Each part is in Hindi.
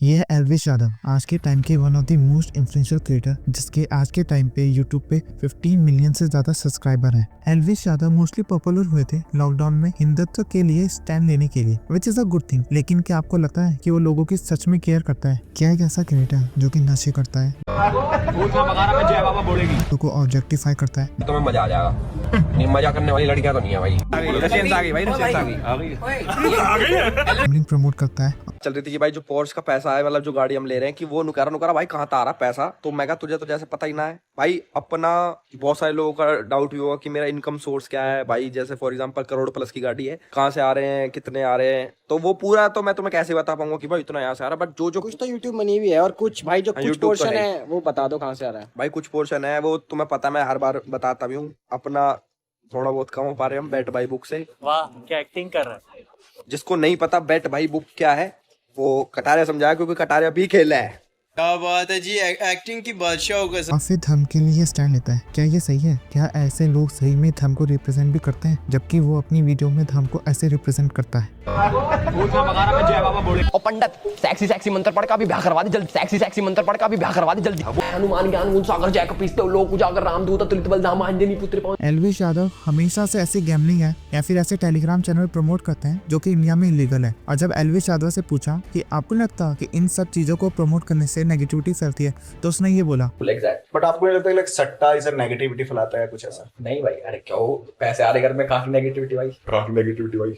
ये है एल्विश यादव, आज के टाइम के one of the most influential creator, जिसके आज के टाइम पे यूट्यूब पे 15 मिलियन से ज्यादा सब्सक्राइबर हैं। एल्विश यादव मोस्टली पॉपुलर हुए थे लॉकडाउन में हिंदुत्व के लिए स्टैंड लेने के लिए, which is a good thing. लेकिन क्या आपको लगता है कि वो लोगों की सच में केयर करता है? क्या एक ऐसा क्रिएटर जो कि नशे करता है, लोगों को ऑब्जेक्टिफाई करता है, तुम्हें मजा आ जाएगा। नहीं, मजा करने वाली लड़कियां तो नहीं है भाई। प्रमोट करता है। चल रही थी कि भाई जो पोर्स का पैसा है, मतलब जो गाड़ी हम ले रहे हैं, कि वो नुकारा नुकारा भाई कहाँ आ रहा पैसा। तो मैं कहा तुझे तो जैसे पता ही ना है भाई। अपना बहुत सारे लोगों का डाउट भी होगा कि मेरा इनकम सोर्स क्या है भाई। जैसे फॉर एग्जांपल करोड़ प्लस की गाड़ी है, कहाँ से आ रहे हैं, कितने आ रहे हैं, तो वो पूरा तो मैं तुम्हें कैसे बता पाऊंगा कि भाई इतना यहाँ से आ रहा है। बट जो कुछ तो यूट्यूब मनी भी है और कुछ भाई जो कुछ पोर्शन है वो बता दो कहाँ से आ रहा है। भाई कुछ पोर्शन है वो तुम्हें पता, मैं हर बार बताता भी हूँ। अपना थोड़ा बहुत कम हो पा रहे हम बेट भाई बुक से। वाह क्या एक्टिंग कर रहा है। जिसको नहीं पता बेट भाई बुक क्या है वो कटारिया समझाया, क्योंकि कटारिया भी खेला है। क्या बात है जी, एक्टिंग की बादशाह होगा। और फिर धर्म के लिए स्टैंड लेता है। क्या ये सही है? क्या ऐसे लोग सही में धर्म को रिप्रेजेंट भी करते हैं, जबकि वो अपनी वीडियो में धर्म को ऐसे रिप्रेजेंट करता है? और पंडित सेक्सी मंत्र पढ़ का भी ब्याह करवा दे जल्दी। सेक्सी मंत्र पढ़ का भी ब्याह करवा दे जल्दी। हनुमान ज्ञान गुण सागर जय कपीस लोक उजागर रामदूत तुलित बलधाम अंजनी पुत्र पवन। एल्विश यादव हमेशा से ऐसी गैमलिंग है या फिर ऐसे टेलीग्राम चैनल प्रमोट करते हैं जो कि इंडिया में इलीगल है। और जब एल्विश यादव से पूछा कि आपको लगता कि इन सब चीजों को प्रमोट करने से नेगेटिविटी फैलती है, तो उसने ये बोला, बट आपको नहीं लगता कि सट्टा इसे नेगेटिविटी फैलाता है कुछ ऐसा? नहीं भाई, अरे क्यों, पैसे आ रहे घर में, काफी नेगेटिविटी भाई।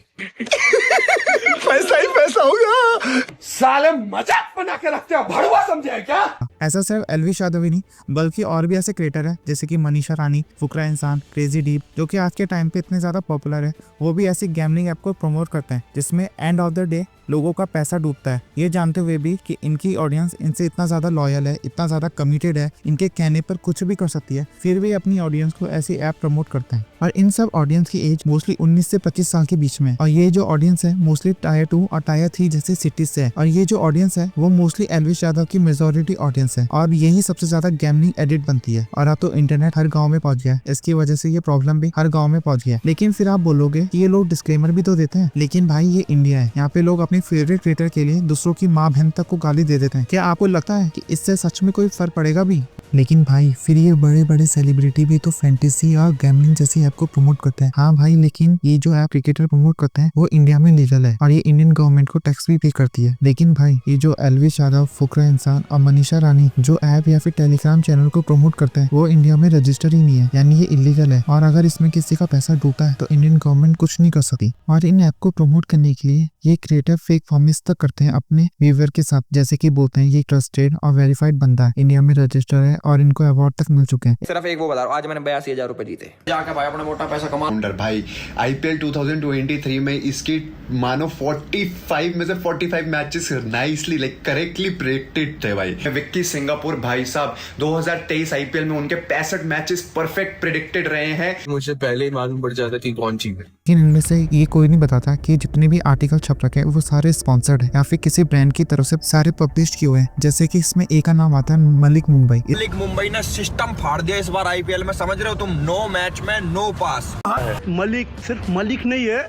पैसा ही पैसा होगा। साले मजाक बना के रखते हो, भड़वा समझे क्या? ऐसा सिर्फ एल्विश यादव ही नहीं बल्कि और भी ऐसे क्रिएटर हैं जैसे कि मनीषा रानी, फुकरा इंसान, क्रेजी डीप, जो कि आज के टाइम पे इतने ज्यादा पॉपुलर है। वो भी ऐसी गैमलिंग ऐप को प्रमोट करते हैं जिसमें एंड ऑफ द डे लोगों का पैसा डूबता है, ये जानते हुए भी कि इनकी ऑडियंस इनसे इतना ज्यादा लॉयल है, इतना ज्यादा कमिटेड है, इनके कहने पर कुछ भी कर सकती है, फिर भी अपनी ऑडियंस को ऐसी ऐप प्रमोट करते हैं। और इन सब ऑडियंस की एज मोस्टली 19 से 25 साल के बीच में। और ये जो ऑडियंस है मोस्टली टायर 2 और टायर 3 जैसे सिटीज से है। और ये जो ऑडियंस है वो मोस्टली एल्विश यादव की मेजोरिटी ऑडियंस है, और यही सबसे ज्यादा गैमलिंग एडिट बनती है। और अब तो इंटरनेट हर गाँव में पहुंच गया है, इसकी वजह से ये प्रॉब्लम भी हर गाँव में पहुंच गया है। लेकिन फिर आप बोलोगे कि ये लोग डिस्क्लेमर भी तो देते हैं, लेकिन भाई ये इंडिया है, यहाँ पे लोग अपनी फेवरेट क्रिएटर के लिए दूसरों की माँ बहन तक को गाली दे देते हैं। क्या आपको लगता है कि इससे सच में कोई फर्क पड़ेगा भी? लेकिन भाई फिर ये बड़े बड़े सेलिब्रिटी भी तो फैंटेसी और गैमलिंग जैसी ऐप को प्रमोट करते हैं। हाँ भाई, लेकिन ये जो ऐप क्रिकेटर प्रमोट करते हैं वो इंडिया में लीगल है और ये इंडियन गवर्नमेंट को टैक्स भी पे करती है। लेकिन भाई ये जो एल्विश यादव, फुकरा इंसान और मनीषा रानी जो ऐप या फिर टेलीग्राम चैनल को प्रमोट करते हैं वो इंडिया में रजिस्टर ही नहीं है, यानी ये इलीगल है। और अगर इसमें किसी का पैसा डूबता है तो इंडियन गवर्नमेंट कुछ नहीं कर सकती। और इन ऐप को प्रमोट करने के लिए ये क्रिएटर फेक प्रॉमिस तक करते हैं अपने व्यूअर के साथ, जैसे कि बोलते हैं ये ट्रस्टेड और वेरीफाइड बंदा है, इंडिया में रजिस्टर है और इनको अवार्ड तक मिल चुके हैं। सिर्फ एक वो बता रहा हूं, आज मैंने 82,000 रुपए जीते जाकर भाई, अपना मोटा पैसा कमा। भाई आईपीएल 2023 में इसकी मानो 45 में से 45 मैचेस नाइसली करेक्टली प्रेडिक्टेड थे भाई। विक्की सिंगापुर भाई साहब 2023 आईपीएल में उनके 65 मैचेस परफेक्ट प्रेडिक्टेड रहे हैं। मुझे पहले ही मालूम पड़ जाता कि कौन चीज है। लेकिन इनमें से ये कोई नहीं बताता कि जितने भी आर्टिकल छप रखे हैं वो सारे स्पॉन्सर्ड है या फिर किसी ब्रांड की तरफ से सारे पब्लिश किए हुए हैं। जैसे कि इसमें एक का नाम आता है मलिक मुंबई। मलिक मुंबई ने सिस्टम फाड़ दिया इस बार आईपीएल में, समझ रहे हो तुम? 9 मैच में 9 पास। मलिक सिर्फ मलिक नहीं है,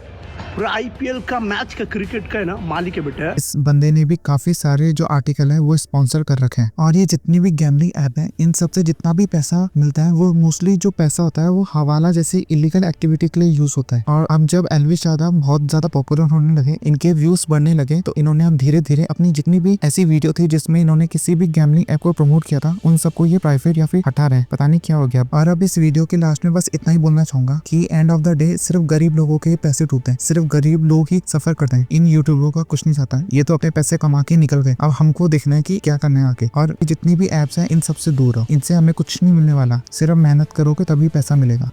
पूरा आईपीएल का मैच का क्रिकेट का है ना मालिक है बेटा। इस बंदे ने भी काफी सारे जो आर्टिकल है वो स्पॉन्सर कर रखे हैं। और ये जितनी भी गैमलिंग ऐप है इन सब से जितना भी पैसा मिलता है वो मोस्टली जो पैसा होता है वो हवाला जैसी इलीगल एक्टिविटी के लिए यूज होता है। और अब जब एल्विश यादव बहुत ज्यादा पॉपुलर होने लगे, इनके व्यूज बढ़ने लगे, तो इन्होंने अब धीरे धीरे अपनी जितनी भी ऐसी वीडियो थी जिसमें इन्होंने किसी भी गैमलिंग ऐप को प्रमोट किया था उन सबको ये प्राइवेट या फिर हटा रहे हैं, पता नहीं क्या हो गया। और अब इस वीडियो के लास्ट में बस इतना ही बोलना चाहूंगा कि एंड ऑफ द डे सिर्फ गरीब लोगों के पैसे डूबते हैं, सिर्फ गरीब लोग ही सफर करते हैं। इन यूट्यूबरों का कुछ नहीं चाहता, ये तो अपने पैसे कमा के निकल गए। अब हमको देखना है कि क्या करना है आगे। और जितनी भी एप्स हैं इन सबसे दूर रहो, इनसे हमें कुछ नहीं मिलने वाला, सिर्फ मेहनत करोगे तभी पैसा मिलेगा।